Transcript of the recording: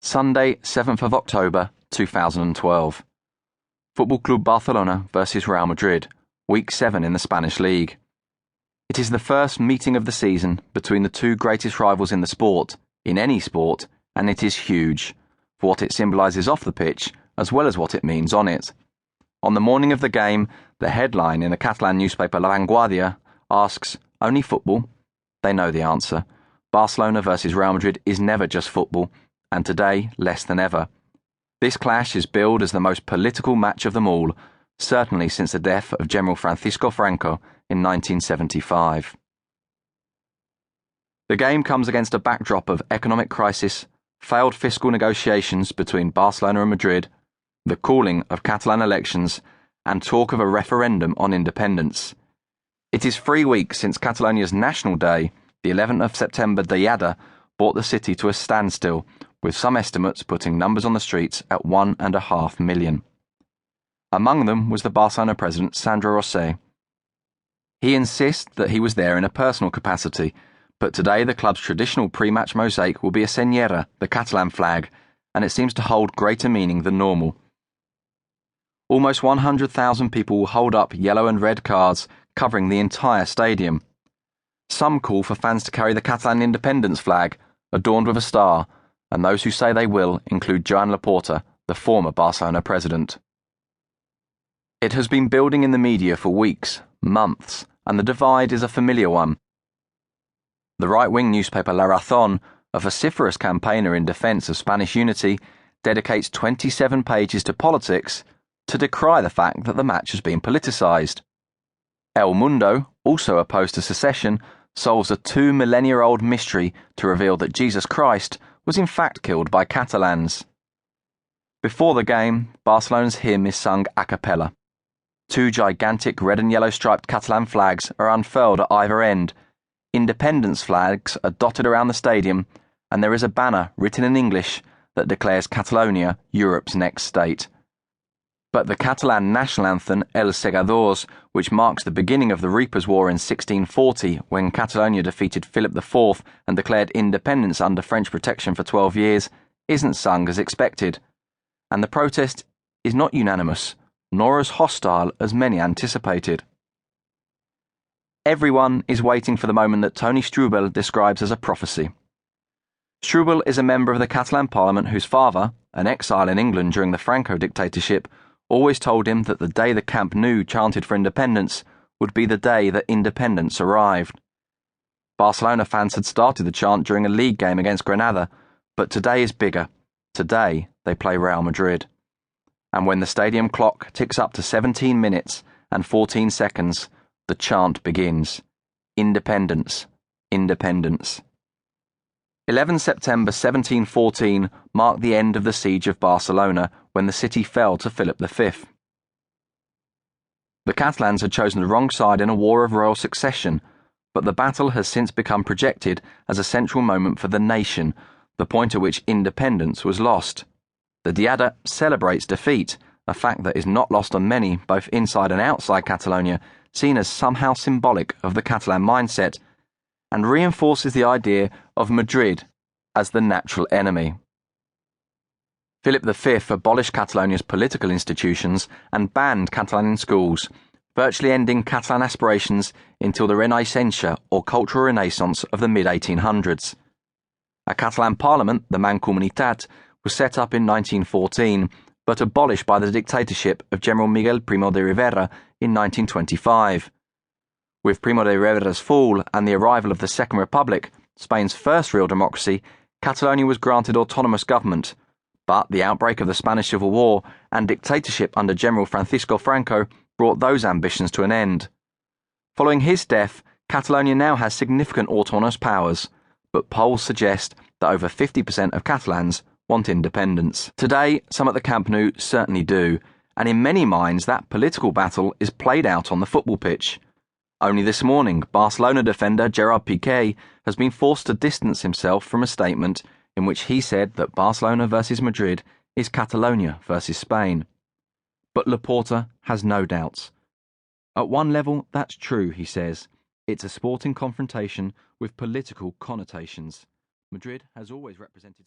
Sunday, 7th of October, 2012. Football Club Barcelona versus Real Madrid, Week 7 in the Spanish League. It is the first meeting of the season between the two greatest rivals in the sport, in any sport, and it is huge, for what it symbolises off the pitch, as well as what it means on it. On the morning of the game, the headline in the Catalan newspaper La Vanguardia asks, "Only football?" They know the answer. Barcelona versus Real Madrid is never just football, and today less than ever. This clash is billed as the most political match of them all, certainly since the death of General Francisco Franco in 1975. The game comes against a backdrop of economic crisis, failed fiscal negotiations between Barcelona and Madrid, the calling of Catalan elections, and talk of a referendum on independence. It is 3 weeks since Catalonia's National Day, the 11th of September Diada, brought the city to a standstill, with some estimates putting numbers on the streets at 1.5 million. Among them was the Barcelona president Sandro Rosell. He insists that he was there in a personal capacity, but today the club's traditional pre-match mosaic will be a senyera, the Catalan flag, and it seems to hold greater meaning than normal. Almost 100,000 people will hold up yellow and red cards covering the entire stadium. Some call for fans to carry the Catalan independence flag, adorned with a star, and those who say they will include Johan, the former Barcelona president. It has been building in the media for weeks, months, and the divide is a familiar one. The right-wing newspaper La Razón, a vociferous campaigner in defence of Spanish unity, dedicates 27 pages to politics to decry the fact that the match has been politicised. El Mundo, also opposed to secession, solves a 2-millennia-old mystery to reveal that Jesus Christ was in fact killed by Catalans. Before the game, Barcelona's hymn is sung a cappella. 2 gigantic red and yellow striped Catalan flags are unfurled at either end. Independence flags are dotted around the stadium, and there is a banner written in English that declares Catalonia Europe's next state. But the Catalan national anthem, Els Segadors, which marks the beginning of the Reapers' War in 1640, when Catalonia defeated Philip IV and declared independence under French protection for 12 years, isn't sung as expected. And the protest is not unanimous, nor as hostile as many anticipated. Everyone is waiting for the moment that Toni Strubell describes as a prophecy. Strubell is a member of the Catalan Parliament whose father, an exile in England during the Franco dictatorship, always told him that the day the Camp Nou chanted for independence would be the day that independence arrived. Barcelona fans had started the chant during a league game against Granada, but today is bigger. Today they play Real Madrid. And when the stadium clock ticks up to 17 minutes and 14 seconds, the chant begins. Independence. Independence. 11 September 1714 marked the end of the siege of Barcelona when the city fell to Philip V. The Catalans had chosen the wrong side in a war of royal succession, but the battle has since become projected as a central moment for the nation, the point at which independence was lost. The Diada celebrates defeat, a fact that is not lost on many, both inside and outside Catalonia, seen as somehow symbolic of the Catalan mindset, and reinforces the idea of Madrid as the natural enemy. Philip V abolished Catalonia's political institutions and banned Catalan in schools, virtually ending Catalan aspirations until the Renaixença or cultural renaissance of the mid-1800s. A Catalan parliament, the Mancomunitat, was set up in 1914, but abolished by the dictatorship of General Miguel Primo de Rivera in 1925. With Primo de Rivera's fall and the arrival of the Second Republic, Spain's first real democracy, Catalonia was granted autonomous government, but the outbreak of the Spanish Civil War and dictatorship under General Francisco Franco brought those ambitions to an end. Following his death, Catalonia now has significant autonomous powers, but polls suggest that over 50% of Catalans want independence. Today, some at the Camp Nou certainly do, and in many minds that political battle is played out on the football pitch. Only this morning, Barcelona defender Gerard Piqué has been forced to distance himself from a statement in which he said that Barcelona versus Madrid is Catalonia versus Spain. But Laporta has no doubts. At one level, that's true, he says. It's a sporting confrontation with political connotations. Madrid has always represented